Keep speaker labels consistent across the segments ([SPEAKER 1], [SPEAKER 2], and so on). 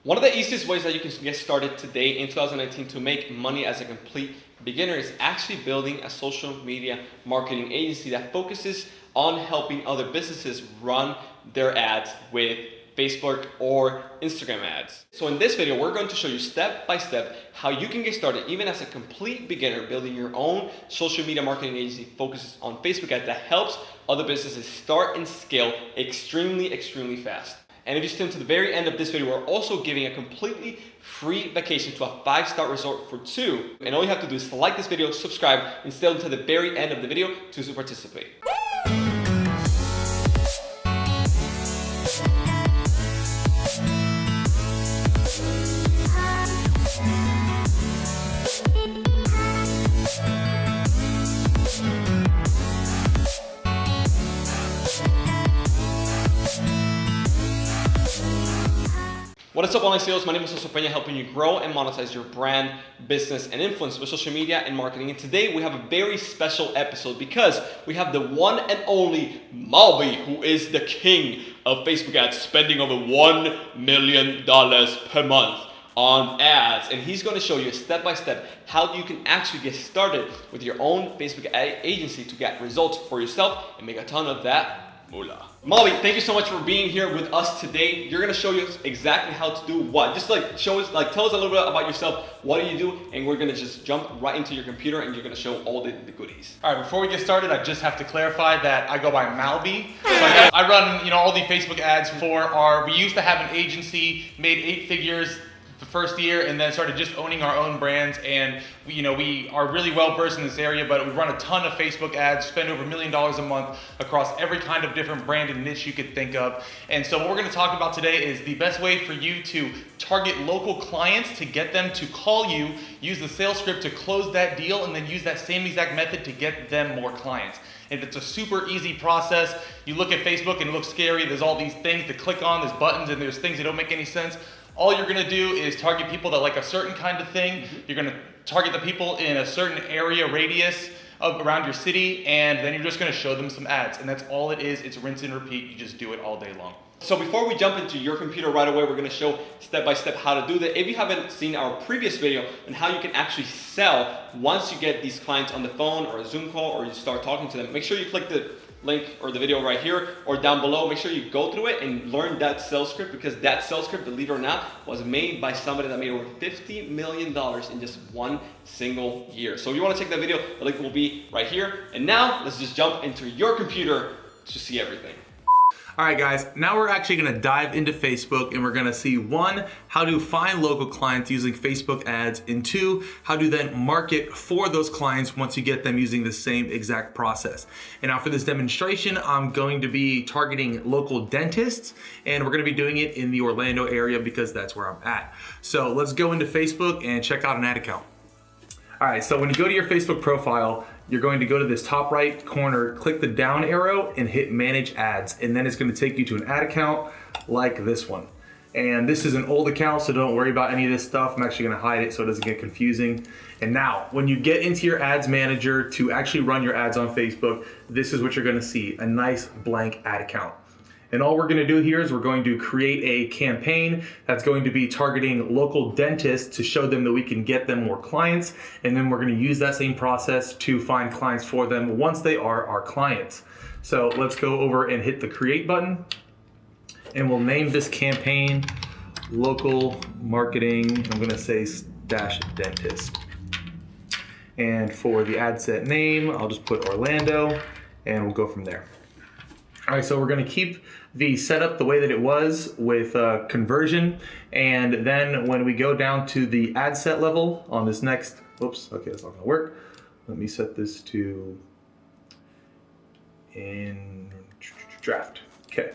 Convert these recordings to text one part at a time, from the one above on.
[SPEAKER 1] One of the easiest ways that you can get started today in 2019 to make money as a complete beginner is actually building a social media marketing agency that focuses on helping other businesses run their ads with Facebook or Instagram ads. So in this video, we're going to show you step by step how you can get started even as a complete beginner building your own social media marketing agency focuses on Facebook ads that helps other businesses start and scale extremely fast. And if you stay to the very end of this video, we're also giving a completely free vacation to a 5-star resort for 2. And all you have to do is like this video, subscribe, and stay until the very end of the video to participate. What is up, online sales? My name is Josue, Pena, helping you grow and monetize your brand, business, and influence with social media and marketing. And today we have a very special episode because we have the one and only Malby, who is the king of Facebook ads, spending over $1 million per month on ads. And he's going to show you step by step how you can actually get started with your own Facebook ad agency to get results for yourself and make a ton of that moolah. Malby, thank you so much for being here with us today. You're gonna show us exactly how to do what. Just show us, tell us a little bit about yourself. What do you do? And we're gonna just jump right into your computer and you're gonna show all the goodies.
[SPEAKER 2] All right, before we get started, I just have to clarify that I go by Malby. So I run, all the Facebook ads we used to have an agency, made 8 figures the first year, and then started just owning our own brands. And we are really well versed in this area, but we run a ton of Facebook ads, spend over $1 million a month across every kind of different brand and niche you could think of. And so what we're going to talk about today is the best way for you to target local clients, to get them to call you, use the sales script to close that deal, and then use that same exact method to get them more clients. And it's a super easy process. You look at Facebook and it looks scary. There's all these things to click on, there's buttons, and there's things that don't make any sense. All you're gonna do is target people that like a certain kind of thing. You're gonna target the people in a certain area radius around your city, and then you're just gonna show them some ads. And that's all it is. It's rinse and repeat. You just do it all day long.
[SPEAKER 1] So before we jump into your computer right away, we're gonna show step by step how to do that. If you haven't seen our previous video on how you can actually sell once you get these clients on the phone or a Zoom call or you start talking to them, make sure you click the link or the video right here or down below. Make sure you go through it and learn that sales script, because that sales script, believe it or not, was made by somebody that made over $50 million in just one single year. So if you want to check that video, the link will be right here. And now let's just jump into your computer to see everything.
[SPEAKER 2] All right, guys, now we're actually gonna dive into Facebook and we're gonna see 1, how to find local clients using Facebook ads, and 2, how to then market for those clients once you get them using the same exact process. And now for this demonstration, I'm going to be targeting local dentists, and we're gonna be doing it in the Orlando area because that's where I'm at. So let's go into Facebook and check out an ad account. All right, so when you go to your Facebook profile, you're going to go to this top right corner, click the down arrow and hit manage ads. And then it's going to take you to an ad account like this one. And this is an old account, so don't worry about any of this stuff. I'm actually going to hide it so it doesn't get confusing. And now when you get into your ads manager to actually run your ads on Facebook, this is what you're going to see, a nice blank ad account. And all we're gonna do here is we're going to create a campaign that's going to be targeting local dentists to show them that we can get them more clients. And then we're gonna use that same process to find clients for them once they are our clients. So let's go over and hit the create button. And we'll name this campaign Local Marketing, I'm gonna say /dentist. And for the ad set name, I'll just put Orlando, and we'll go from there. All right, so we're gonna keep the setup the way that it was with conversion. And then when we go down to the ad set level on this next, oops, okay, that's not gonna work. Let me set this to in draft, okay.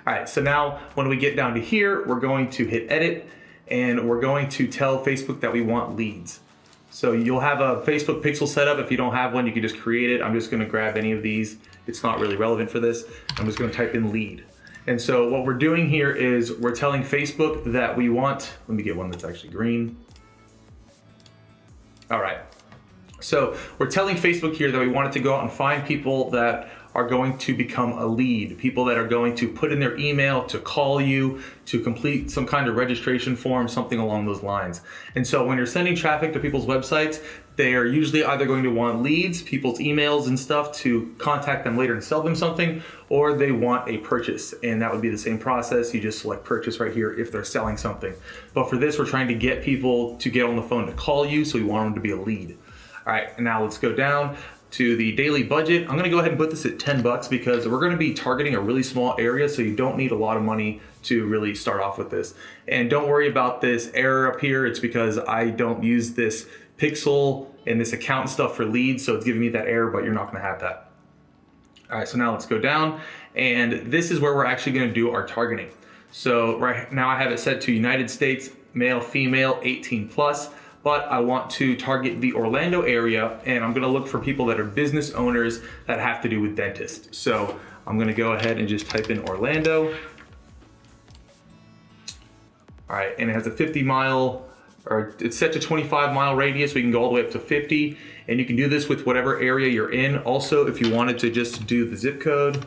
[SPEAKER 2] All right, so now when we get down to here, we're going to hit edit and we're going to tell Facebook that we want leads. So you'll have a Facebook pixel set up. If you don't have one, you can just create it. I'm just gonna grab any of these. It's not really relevant for this. I'm just gonna type in lead. And so what we're doing here is we're telling Facebook that we want, let me get one that's actually green. All right. So we're telling Facebook here that we want it to go out and find people that are going to become a lead. People that are going to put in their email to call you, to complete some kind of registration form, something along those lines. And so when you're sending traffic to people's websites, they are usually either going to want leads, people's emails and stuff to contact them later and sell them something, or they want a purchase. And that would be the same process. You just select purchase right here if they're selling something. But for this, we're trying to get people to get on the phone to call you, so we want them to be a lead. All right, and now let's go down to the daily budget. I'm gonna go ahead and put this at 10 bucks because we're gonna be targeting a really small area, so you don't need a lot of money to really start off with this. And don't worry about this error up here. It's because I don't use this pixel and this account stuff for leads, so it's giving me that error, but you're not gonna have that. All right, so now let's go down, and this is where we're actually gonna do our targeting. So right now I have it set to United States, male, female, 18 plus, but I want to target the Orlando area, and I'm gonna look for people that are business owners that have to do with dentists. So I'm gonna go ahead and just type in Orlando. All right, and it has a 50-mile, or it's set to 25-mile radius. We can go all the way up to 50, and you can do this with whatever area you're in. Also, if you wanted to just do the zip code,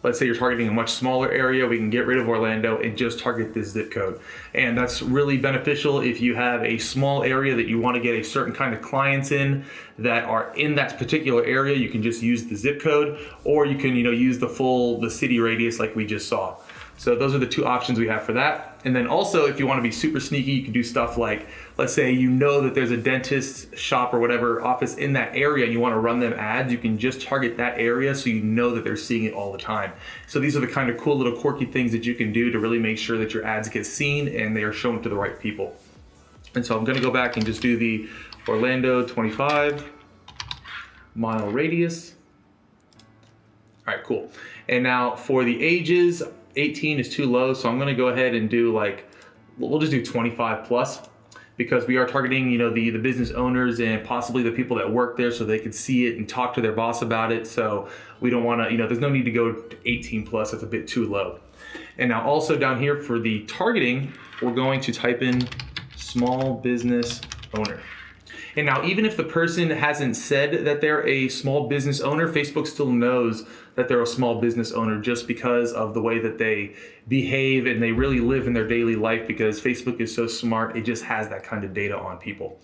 [SPEAKER 2] let's say you're targeting a much smaller area, we can get rid of Orlando and just target this zip code. And that's really beneficial if you have a small area that you want to get a certain kind of clients in that are in that particular area. You can just use the zip code, or you can use the city radius like we just saw. So those are the two options we have for that. And then also, if you want to be super sneaky, you can do stuff like, let's say that there's a dentist shop or whatever office in that area and you want to run them ads, you can just target that area so you know that they're seeing it all the time. So these are the kind of cool little quirky things that you can do to really make sure that your ads get seen and they are shown to the right people. And so I'm going to go back and just do the Orlando 25-mile radius. All right, cool. And now for the ages, 18 is too low, so I'm going to go ahead and do we'll just do 25 plus, because we are targeting the business owners and possibly the people that work there so they can see it and talk to their boss about it. So we don't want to, there's no need to go to 18 plus, that's a bit too low. And now also down here for the targeting, we're going to type in small business owner. And now even if the person hasn't said that they're a small business owner, Facebook still knows that they're a small business owner just because of the way that they behave and they really live in their daily life, because Facebook is so smart, it just has that kind of data on people.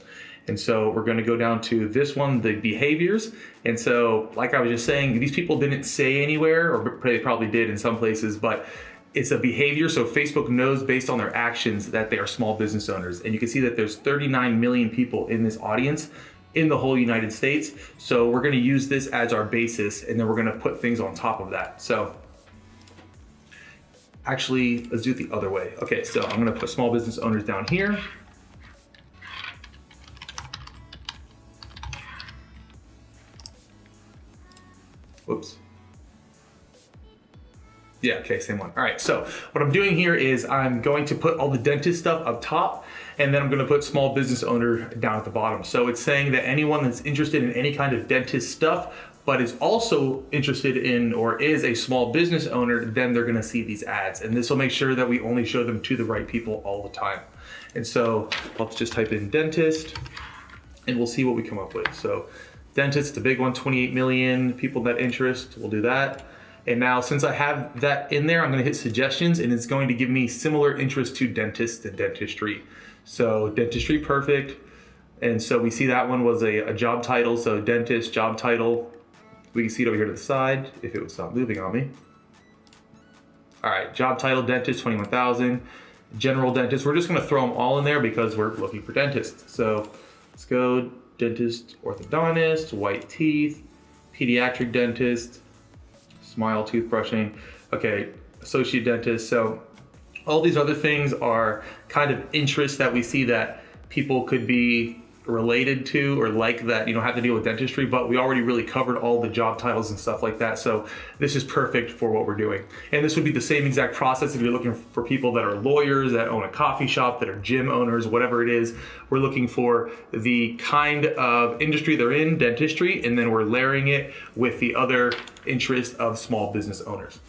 [SPEAKER 2] And so we're going to go down to this one, the behaviors. And so like I was just saying, these people didn't say anywhere, or they probably did in some places, but it's a behavior. So Facebook knows based on their actions that they are small business owners. And you can see that there's 39 million people in this audience in the whole United States. So we're going to use this as our basis, and then we're going to put things on top of that. So actually, let's do it the other way. Okay, so I'm going to put small business owners down here. Whoops. Yeah, okay, same one. All right, so what I'm doing here is I'm going to put all the dentist stuff up top, and then I'm gonna put small business owner down at the bottom. So it's saying that anyone that's interested in any kind of dentist stuff, but is also interested in or is a small business owner, then they're gonna see these ads. And this will make sure that we only show them to the right people all the time. And so let's just type in dentist, and we'll see what we come up with. So dentist, the big one, 28 million people that interest, we'll do that. And now since I have that in there, I'm gonna hit suggestions, and it's going to give me similar interest to dentist and dentistry. So dentistry, perfect. And so we see that one was a job title. So dentist, job title. We can see it over here to the side if it would stop moving on me. All right, job title, dentist, 21,000. General dentist, we're just gonna throw them all in there because we're looking for dentists. So let's go dentist, orthodontist, white teeth, pediatric dentist, smile, toothbrushing. Okay, associate dentist. So all these other things are kind of interests that we see that people could be related to or like that, have to deal with dentistry, but we already really covered all the job titles and stuff like that. So this is perfect for what we're doing. And this would be the same exact process if you're looking for people that are lawyers, that own a coffee shop, that are gym owners, whatever it is. We're looking for the kind of industry they're in, dentistry, and then we're layering it with the other interest of small business owners.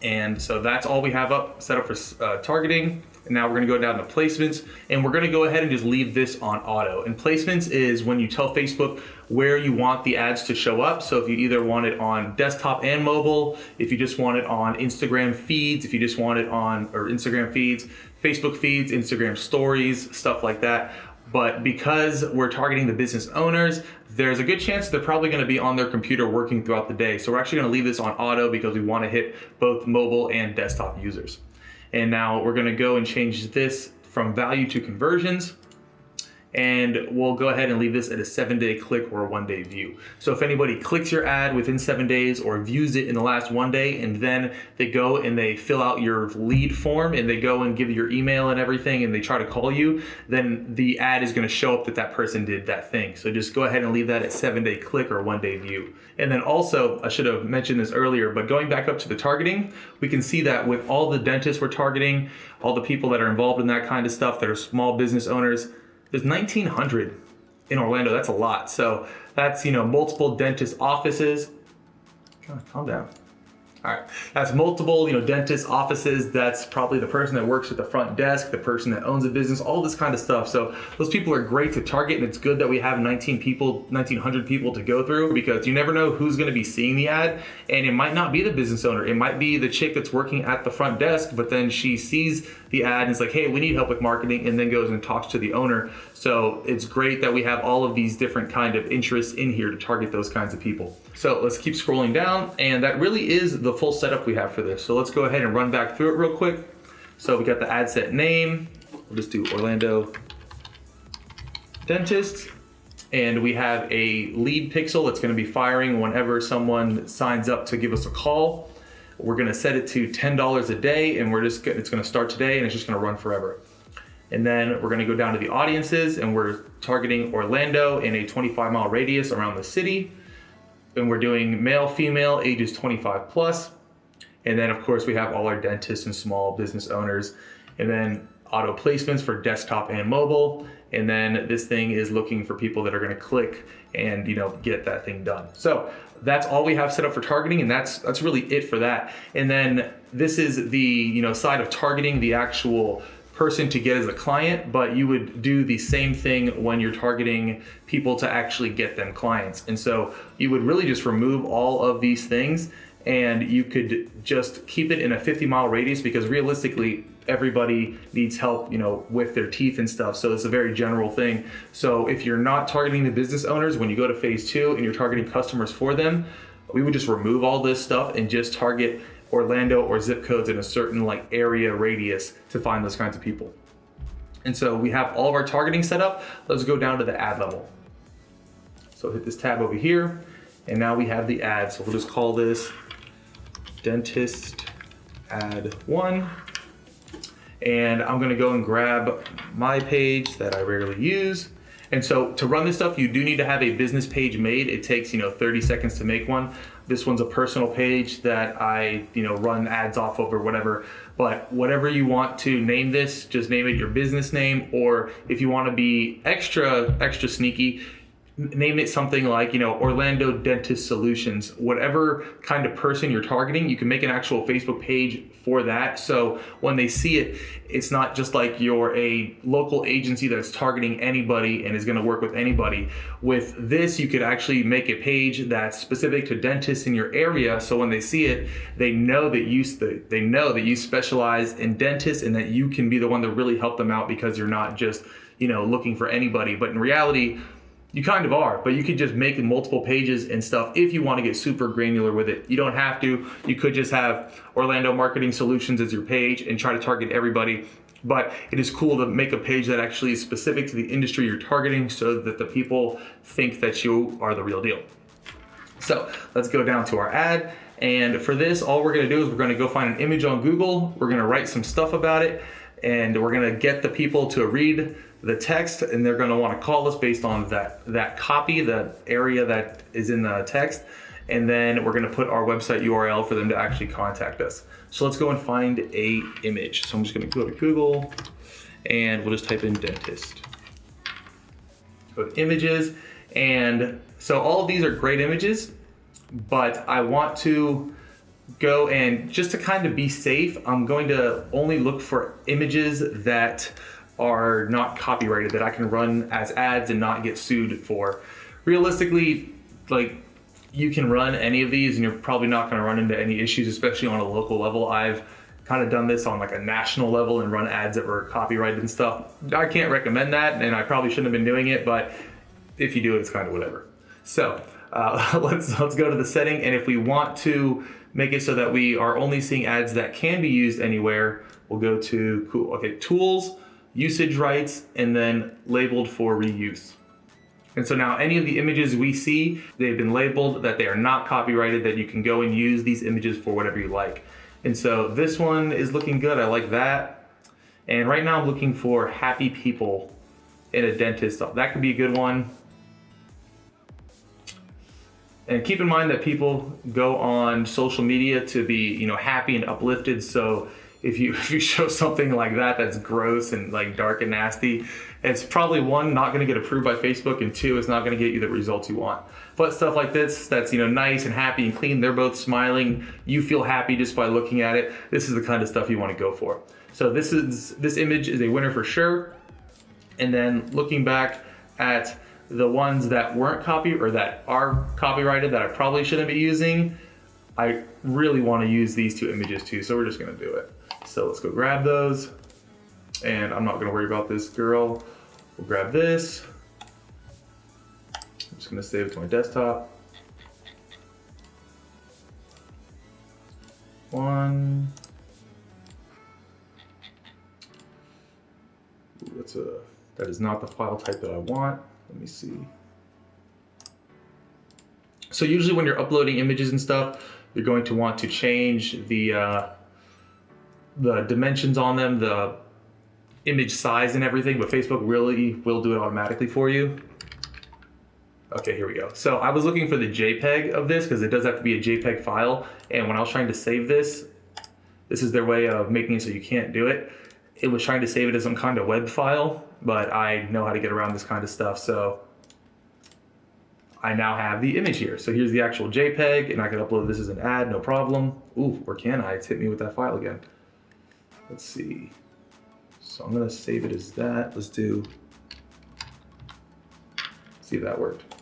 [SPEAKER 2] And so that's all we have set up for targeting. And now we're gonna go down to placements, and we're gonna go ahead and just leave this on auto. And placements is when you tell Facebook where you want the ads to show up. So if you either want it on desktop and mobile, if you just want it on Instagram feeds, if you just want it on, or Instagram feeds, Facebook feeds, Instagram stories, stuff like that. But because we're targeting the business owners, there's a good chance they're probably gonna be on their computer working throughout the day. So we're actually gonna leave this on auto because we wanna hit both mobile and desktop users. And now we're gonna go and change this from value to conversions. And we'll go ahead and leave this at a 7-day click or a 1-day view. So if anybody clicks your ad within 7 days or views it in the last 1 day, and then they go and they fill out your lead form and they go and give you your email and everything and they try to call you, then the ad is gonna show up that that person did that thing. So just go ahead and leave that at 7-day click or 1-day view. And then also, I should have mentioned this earlier, but going back up to the targeting, we can see that with all the dentists we're targeting, all the people that are involved in that kind of stuff that are small business owners, there's 1,900 in Orlando. That's a lot. So that's, multiple dentist offices. Calm down. All right, that's multiple, dentist offices. That's probably the person that works at the front desk, the person that owns a business, all this kind of stuff. So those people are great to target, and it's good that we have 1,900 people to go through, because you never know who's going to be seeing the ad, and it might not be the business owner. It might be the chick that's working at the front desk, but then she sees the ad and it's like, hey, we need help with marketing, and then goes and talks to the owner. So it's great that we have all of these different kind of interests in here to target those kinds of people. So let's keep scrolling down, and that really is the full setup we have for this. So let's go ahead and run back through it real quick. So we got the ad set name. We'll just do Orlando Dentist. And we have a lead pixel that's going to be firing whenever someone signs up to give us a call. We're going to set it to $10 a day, and it's going to start today, and it's just going to run forever. And then we're going to go down to the audiences, and we're targeting Orlando in a 25-mile radius around the city. And we're doing male, female, ages 25 plus. And then of course we have all our dentists and small business owners. And then auto placements for desktop and mobile. And then this thing is looking for people that are gonna click and get that thing done. So that's all we have set up for targeting, and that's really it for that. And then this is the side of targeting the actual person to get as a client, but you would do the same thing when you're targeting people to actually get them clients. And so you would really just remove all of these things, and you could just keep it in a 50-mile radius, because realistically everybody needs help with their teeth and stuff. So it's a very general thing. So if you're not targeting the business owners, when you go to phase 2 and you're targeting customers for them, we would just remove all this stuff and just target Orlando or zip codes in a certain area radius to find those kinds of people. And so we have all of our targeting set up. Let's go down to the ad level. So hit this tab over here, and now we have the ad. So we'll just call this Dentist Ad 1. And I'm gonna go and grab my page that I rarely use. And so to run this stuff, you do need to have a business page made. It takes 30 seconds to make one. This one's a personal page that I run ads off of or whatever. But whatever you want to name this, just name it your business name. Or if you want to be extra sneaky, name it something like Orlando Dentist Solutions. Whatever kind of person you're targeting, you can make an actual Facebook page for that. So when they see it, it's not just like you're a local agency that's targeting anybody and is going to work with anybody. With this, you could actually make a page that's specific to dentists in your area. So when they see it, they know that you specialize in dentists, and that you can be the one to really help them out, because you're not just looking for anybody. But in reality, you kind of are, but you could just make multiple pages and stuff if you want to get super granular with it. You don't have to. You could just have Orlando Marketing Solutions as your page and try to target everybody. But it is cool to make a page that actually is specific to the industry you're targeting, so that the people think that you are the real deal. So let's go down to our ad. And for this, all we're going to do is we're going to go find an image on Google. We're going to write some stuff about it, and we're going to get the people to read the text, and they're going to want to call us based on that copy, the area that is in the text. And then we're going to put our website URL for them to actually contact us. So let's go and find a image. So I'm just going to go to Google, and we'll just type in dentist. Go to images. And so all of these are great images, but I want to go and just to kind of be safe, I'm going to only look for images that are not copyrighted, that I can run as ads and not get sued for. Realistically, like, you can run any of these and you're probably not going to run into any issues, especially on a local level. I've kind of done this on like a national level and run ads that were copyrighted and stuff. I can't recommend that, and I probably shouldn't have been doing it, but if you do it, it's kind of whatever. So let's go to the setting, and if we want to make it so that we are only seeing ads that can be used anywhere, we'll go to tools, usage rights, and then labeled for reuse. And so now any of the images we see, they've been labeled that they are not copyrighted, that you can go and use these images for whatever you like. And so this one is looking good, I like that. And right now I'm looking for happy people in a dentist. That could be a good one. And keep in mind that people go on social media to be, happy and uplifted. So if you show something like that that's gross and like dark and nasty, it's probably one, not going to get approved by Facebook, and two, it's not going to get you the results you want. But stuff like this, that's nice and happy and clean, they're both smiling, you feel happy just by looking at it. This is the kind of stuff you want to go for. So this image is a winner for sure. And then looking back at the ones that weren't or that are copyrighted that I probably shouldn't be using, I really want to use these two images too, so we're just going to do it. So let's go grab those, and I'm not going to worry about this girl. We'll grab this. I'm just going to save it to my desktop. One. Ooh, that is not the file type that I want. Let me see. So usually when you're uploading images and stuff, you're going to want to change the dimensions on them, the image size and everything, but Facebook really will do it automatically for you. Okay, here we go. So I was looking for the JPEG of this because it does have to be a JPEG file. And when I was trying to save this is their way of making it so you can't do it. It was trying to save it as some kind of web file, but I know how to get around this kind of stuff. So I now have the image here. So here's the actual JPEG, and I can upload this as an ad, no problem. Ooh, or can I? It's hit me with that file again. Let's see. So I'm gonna save it as that. Let's see if that worked.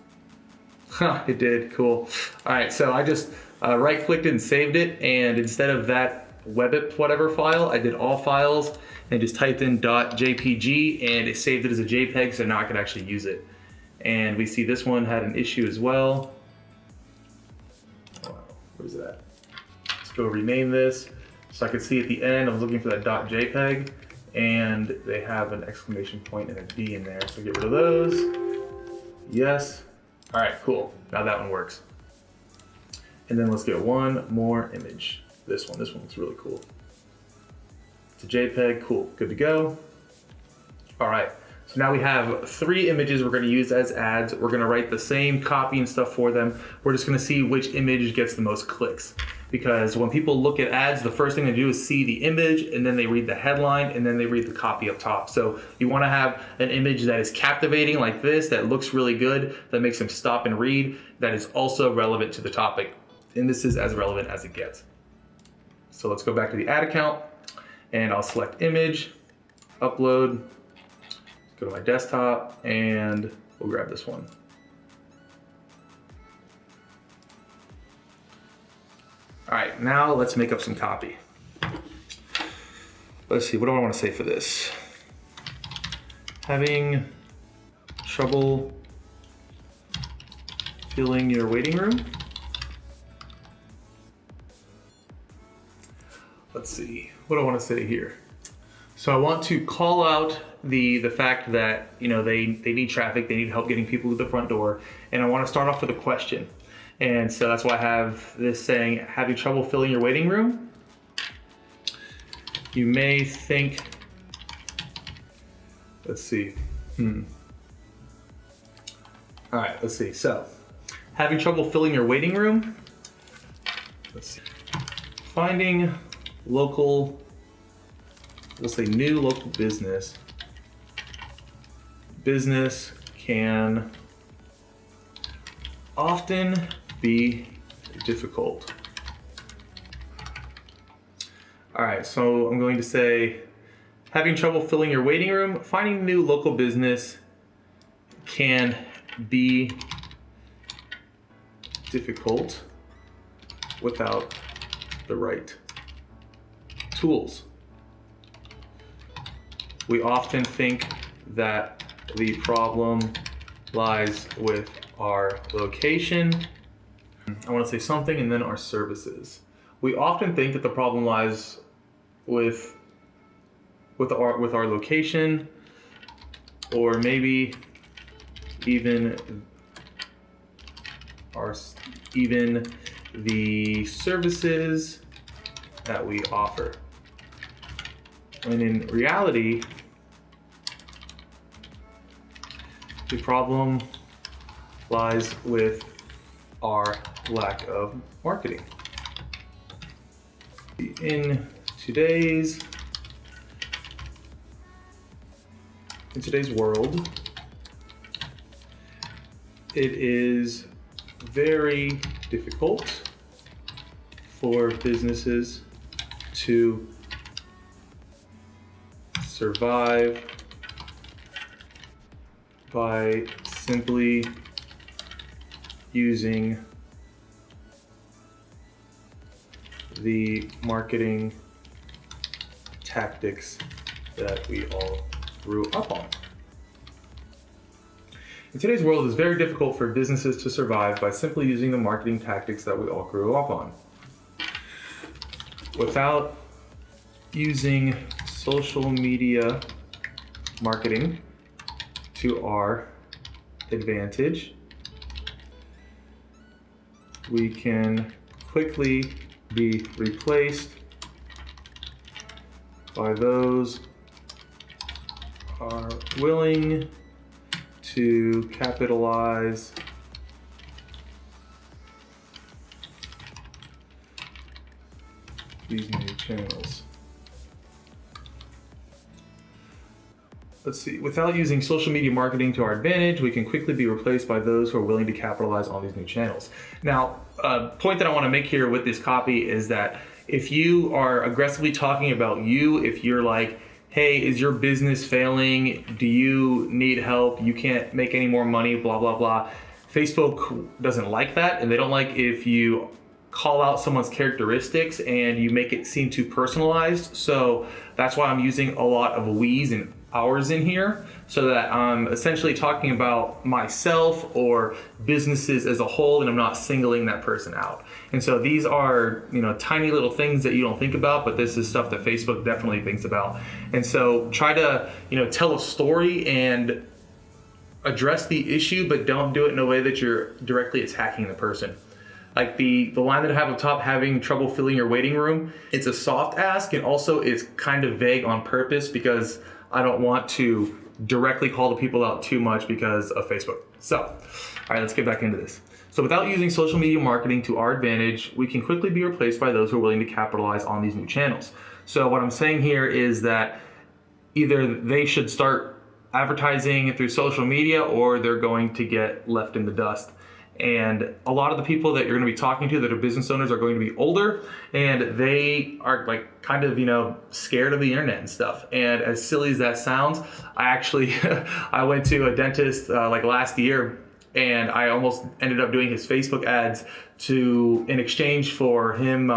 [SPEAKER 2] Huh, it did, cool. All right, so I just right-clicked it and saved it, and instead of that webip whatever file, I did all files and just typed in .jpg, and it saved it as a JPEG, so now I can actually use it. And we see this one had an issue as well. Wow, where's that? Let's go rename this. So I can see at the end, I was looking for that .jpeg, and they have an exclamation point and a D in there. So get rid of those. Yes. All right, cool. Now that one works. And then let's get one more image. This one looks really cool. It's a JPEG, cool, good to go. All right, so now we have 3 images we're gonna use as ads. We're gonna write the same copy and stuff for them. We're just gonna see which image gets the most clicks. Because when people look at ads, the first thing they do is see the image, and then they read the headline, and then they read the copy up top. So you wanna have an image that is captivating like this, that looks really good, that makes them stop and read, that is also relevant to the topic. And this is as relevant as it gets. So let's go back to the ad account, and I'll select image, upload, go to my desktop, and we'll grab this one. All right, now let's make up some copy. Let's see, what do I want to say for this? Having trouble filling your waiting room? Let's see, what do I want to say here? So I want to call out the fact that they need traffic, they need help getting people to the front door, and I want to start off with a question. And so that's why I have this saying, having trouble filling your waiting room? You may think, let's see. All right, let's see. So, having trouble filling your waiting room? Let's see. Finding local, let's say new local business. Business can often be difficult. All right, so I'm going to say, having trouble filling your waiting room, finding a new local business can be difficult without the right tools. We often think that the problem lies with our location. I want to say something and then our services. We often think that the problem lies with our location, or maybe even the services that we offer. When in reality, the problem lies with our lack of marketing. In today's world, it is very difficult for businesses to survive by simply using the marketing tactics that we all grew up on. In today's world, it's very difficult for businesses to survive by simply using the marketing tactics that we all grew up on. Without using social media marketing to our advantage, we can quickly be replaced by those who are willing to capitalize these new channels. Let's see, without using social media marketing to our advantage, we can quickly be replaced by those who are willing to capitalize on these new channels. Now, a point that I want to make here with this copy is that if you are aggressively talking about you, if you're like, hey, is your business failing? Do you need help? You can't make any more money, blah, blah, blah. Facebook doesn't like that, and they don't like if you call out someone's characteristics and you make it seem too personalized. So that's why I'm using a lot of we's and ours in here, so that I'm essentially talking about myself or businesses as a whole, and I'm not singling that person out. And so these are, tiny little things that you don't think about, but this is stuff that Facebook definitely thinks about. And so try to, tell a story and address the issue, but don't do it in a way that you're directly attacking the person. Like the line that I have up top, having trouble filling your waiting room, it's a soft ask, and also it's kind of vague on purpose because I don't want to directly call the people out too much because of Facebook. So, all right, let's get back into this. So without using social media marketing to our advantage, we can quickly be replaced by those who are willing to capitalize on these new channels. So what I'm saying here is that either they should start advertising through social media, or they're going to get left in the dust. And a lot of the people that you're going to be talking to that are business owners are going to be older, and they are like kind of, scared of the internet and stuff. And as silly as that sounds, I went to a dentist like last year, and I almost ended up doing his Facebook ads in exchange for him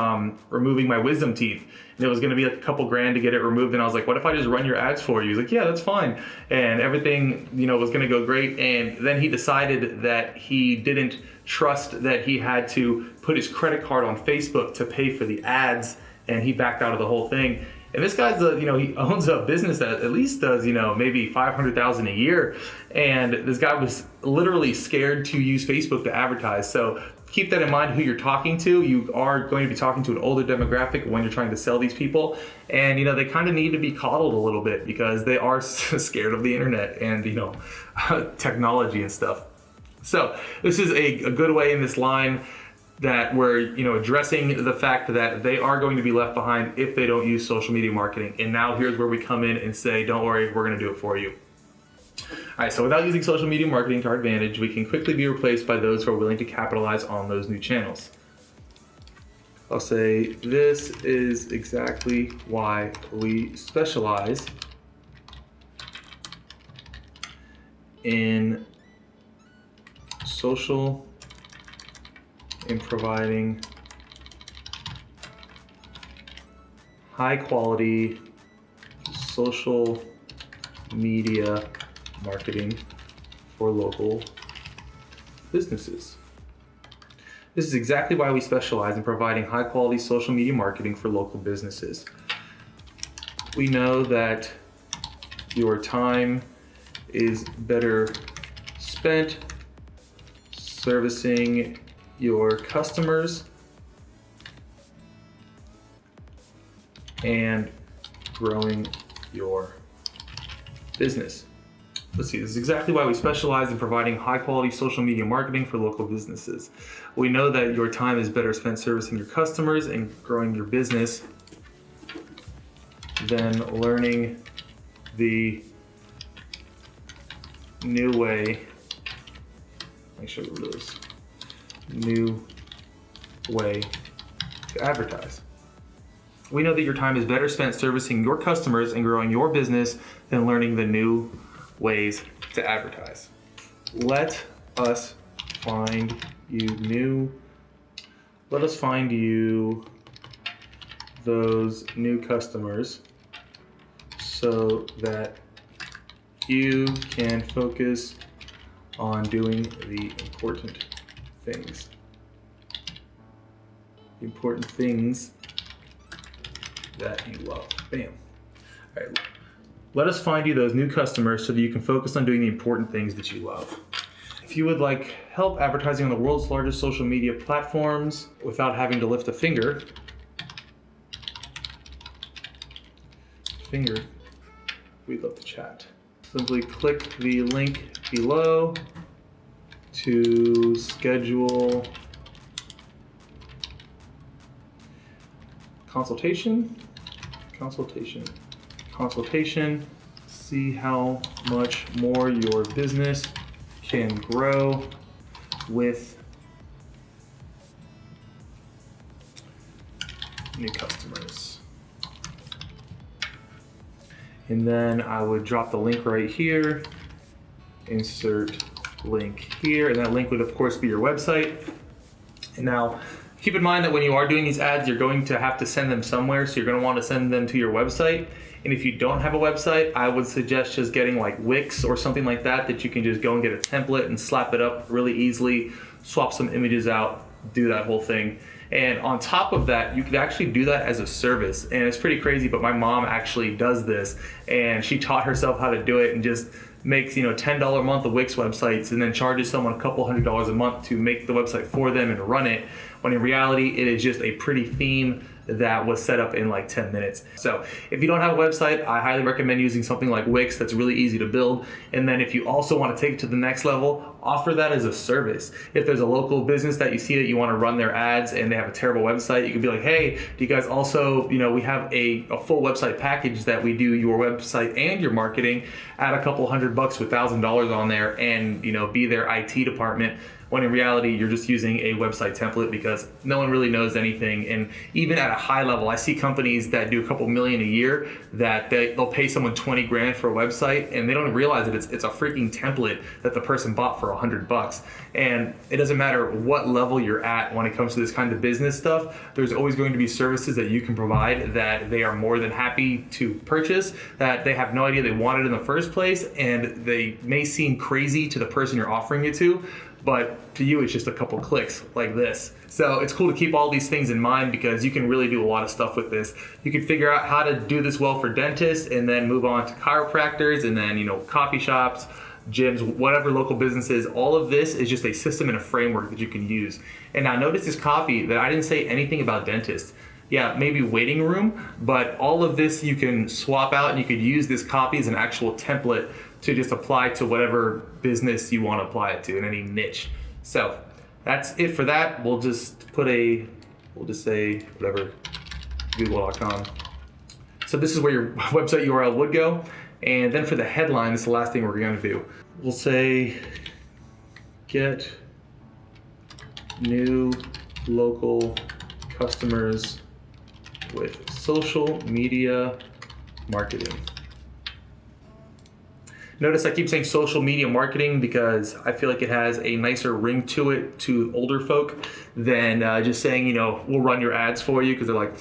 [SPEAKER 2] removing my wisdom teeth. And it was going to be like a couple grand to get it removed. And I was like, what if I just run your ads for you? He's like, yeah, that's fine. And everything, was going to go great. And then he decided that he didn't trust that he had to put his credit card on Facebook to pay for the ads. And he backed out of the whole thing. And this guy's he owns a business that at least does, maybe $500,000 a year. And this guy was literally scared to use Facebook to advertise. So keep that in mind who you're talking to. You are going to be talking to an older demographic when you're trying to sell these people. And, they kind of need to be coddled a little bit because they are scared of the internet and, technology and stuff. So this is a good way in this line that we're addressing the fact that they are going to be left behind if they don't use social media marketing. And now here's where we come in and say, don't worry, we're going to do it for you. All right, so without using social media marketing to our advantage, we can quickly be replaced by those who are willing to capitalize on those new channels. I'll say, this is exactly why we specialize in social and providing high quality social media marketing for local businesses. This is exactly why we specialize in providing high quality social media marketing for local businesses. We know that your time is better spent servicing your customers and growing your business. Let's see, this is exactly why we specialize in providing high quality social media marketing for local businesses. We know that your time is better spent servicing your customers and growing your business than learning the new way, make sure I get rid of this, new way to advertise. We know that your time is better spent servicing your customers and growing your business than learning the new ways to advertise. Let us find you those new customers so that you can focus on doing the important things. The important things that you love. Bam. All right. Let us find you those new customers so that you can focus on doing the important things that you love. If you would like help advertising on the world's largest social media platforms without having to lift a finger, we'd love to chat. Simply click the link below to schedule consultation. See how much more your business can grow with new customers. And then I would drop the link right here, insert link here, and that link would of course be your website. And now keep in mind that when you are doing these ads, you're going to have to send them somewhere, so you're going to want to send them to your website. And if you don't have a website, I would suggest just getting like Wix or something like that you can just go and get a template and slap it up really easily, swap some images out, do that whole thing. And on top of that, you could actually do that as a service. And it's pretty crazy, but my mom actually does this, and she taught herself how to do it and just makes, $10 a month of Wix websites and then charges someone a couple $100s a month to make the website for them and run it, when in reality, it is just a pretty theme that was set up in like 10 minutes. So if you don't have a website, I highly recommend using something like Wix that's really easy to build. And then if you also want to take it to the next level, offer that as a service. If there's a local business that you see that you want to run their ads and they have a terrible website, you could be like, hey, do you guys also, we have a full website package that we do your website and your marketing at a couple $100 with $1,000 on there and, be their IT department. When in reality, you're just using a website template because no one really knows anything. And even at a high level, I see companies that do a couple million a year that they'll pay someone 20 grand for a website and they don't realize that it's a freaking template that the person bought for $100. And it doesn't matter what level you're at when it comes to this kind of business stuff, there's always going to be services that you can provide that they are more than happy to purchase, that they have no idea they wanted in the first place, and they may seem crazy to the person you're offering it to, but to you, it's just a couple clicks like this. So it's cool to keep all these things in mind because you can really do a lot of stuff with this. You can figure out how to do this well for dentists and then move on to chiropractors and then, coffee shops, gyms, whatever local businesses. All of this is just a system and a framework that you can use. And now notice this copy that I didn't say anything about dentists. Yeah, maybe waiting room, but all of this you can swap out and you could use this copy as an actual template to just apply to whatever business you want to apply it to in any niche. So that's it for that. We'll just say whatever, google.com. So this is where your website URL would go. And then for the headline, this is the last thing we're going to do. We'll say, get new local customers with social media marketing. Notice I keep saying social media marketing because I feel like it has a nicer ring to it to older folk than just saying, we'll run your ads for you, because they're like,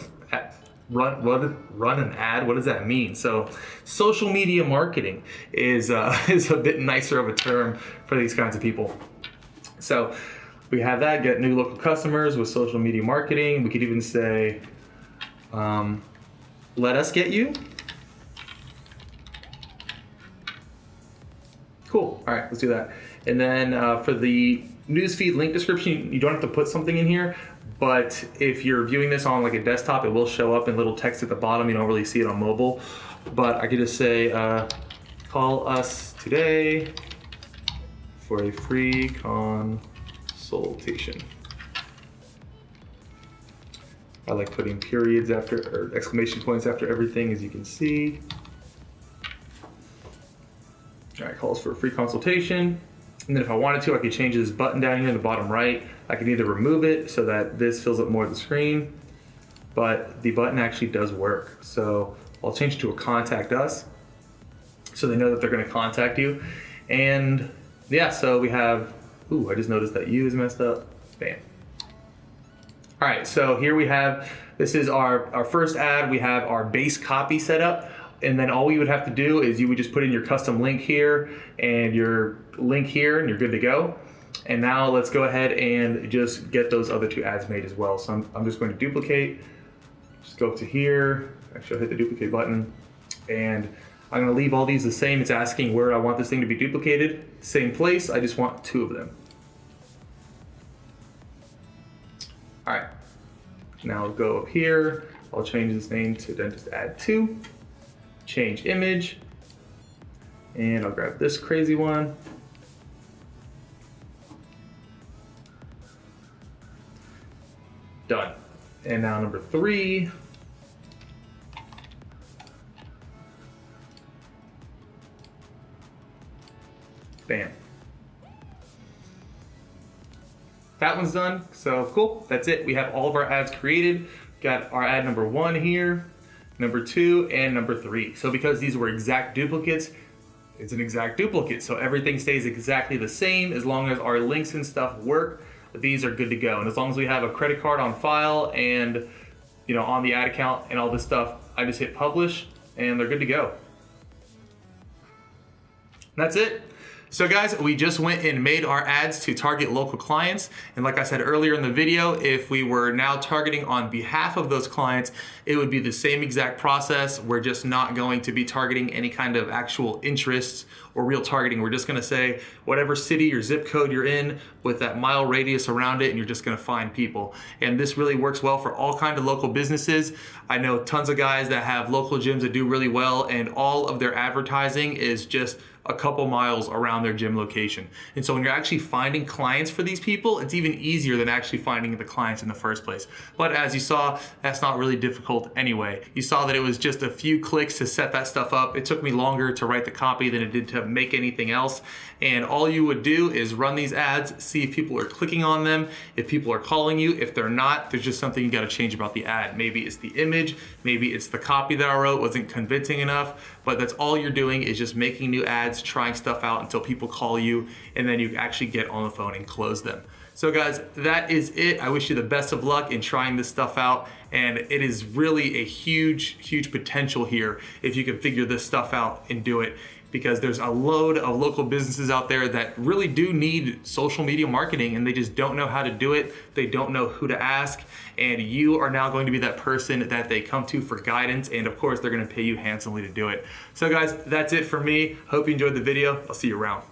[SPEAKER 2] run an ad? What does that mean? So social media marketing is a bit nicer of a term for these kinds of people. So we have that, get new local customers with social media marketing. We could even say, let us get you. Cool. All right, let's do that. And then for the newsfeed link description, you don't have to put something in here, but if you're viewing this on like a desktop, it will show up in little text at the bottom. You don't really see it on mobile, but I could just say, call us today for a free consultation. I like putting periods after, or exclamation points after everything, as you can see. All right, calls for a free consultation. And then if I wanted to, I could change this button down here in the bottom right. I can either remove it so that this fills up more of the screen, but the button actually does work. So I'll change it to a contact us, so they know that they're gonna contact you. And yeah, so we have, ooh, I just noticed that U is messed up, bam. All right, so here we have, this is our first ad. We have our base copy set up. And then all we would have to do is you would just put in your custom link here and your link here, and you're good to go. And now let's go ahead and just get those other two ads made as well. So I'm just going to duplicate, just go to here. Actually, I'll hit the duplicate button, and I'm gonna leave all these the same. It's asking where I want this thing to be duplicated. Same place, I just want 2 of them. All right, now I'll go up here. I'll change this name to then just add 2. Change image, and I'll grab this crazy one. Done. And now number 3. Bam. That one's done. So cool, that's it. We have all of our ads created. Got our ad number 1 here, number 2, and number 3. So because these were exact duplicates, it's an exact duplicate. So everything stays exactly the same. As long as our links and stuff work, these are good to go. And as long as we have a credit card on file and on the ad account and all this stuff, I just hit publish and they're good to go. And that's it. So guys, we just went and made our ads to target local clients. And like I said earlier in the video, if we were now targeting on behalf of those clients, it would be the same exact process. We're just not going to be targeting any kind of actual interests or real targeting. We're just gonna say whatever city or zip code you're in with that mile radius around it, and you're just gonna find people. And this really works well for all kinds of local businesses. I know tons of guys that have local gyms that do really well, and all of their advertising is just a couple miles around their gym location. And so when you're actually finding clients for these people, it's even easier than actually finding the clients in the first place. But as you saw, that's not really difficult anyway. You saw that it was just a few clicks to set that stuff up. It took me longer to write the copy than it did to make anything else. And all you would do is run these ads, see if people are clicking on them, if people are calling you. If they're not, there's just something you gotta change about the ad. Maybe it's the image, maybe it's the copy that I wrote wasn't convincing enough, but that's all you're doing is just making new ads, trying stuff out until people call you, and then you actually get on the phone and close them. So guys, that is it. I wish you the best of luck in trying this stuff out, and it is really a huge, huge potential here if you can figure this stuff out and do it, because there's a load of local businesses out there that really do need social media marketing and they just don't know how to do it. They don't know who to ask, and you are now going to be that person that they come to for guidance, and of course they're gonna pay you handsomely to do it. So guys, that's it for me. Hope you enjoyed the video. I'll see you around.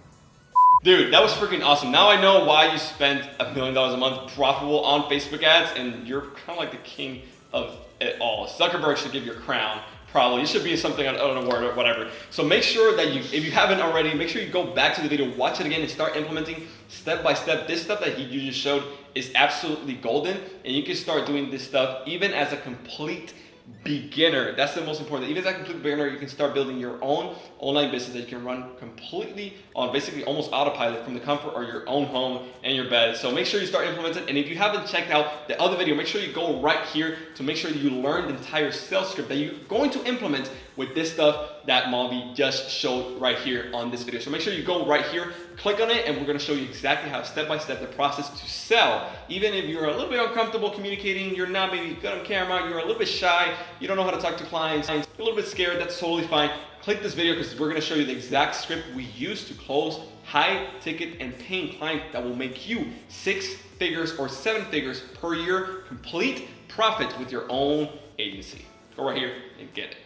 [SPEAKER 1] Dude, that was freaking awesome. Now I know why you spend $1 million a month profitable on Facebook ads, and you're kind of like the king of it all. Zuckerberg should give you a crown. Probably. It should be something on an award or whatever. So make sure that if you haven't already, make sure you go back to the video, watch it again, and start implementing step by step. This stuff that you just showed is absolutely golden, and you can start doing this stuff even as a complete beginner. That's the most important. Even as a complete beginner, you can start building your own online business that you can run completely on basically almost autopilot from the comfort of your own home and your bed. So make sure you start implementing. And if you haven't checked out the other video, make sure you go right here to make sure you learn the entire sales script that you're going to implement with this stuff that Mavi just showed right here on this video. So make sure you go right here, click on it, and we're gonna show you exactly how step-by-step the process to sell. Even if you're a little bit uncomfortable communicating, you're not maybe good on camera, you're a little bit shy, you don't know how to talk to clients, you're a little bit scared, that's totally fine. Click this video because we're gonna show you the exact script we use to close high ticket and paying clients that will make you 6 figures or 7 figures per year, complete profit with your own agency. Go right here and get it.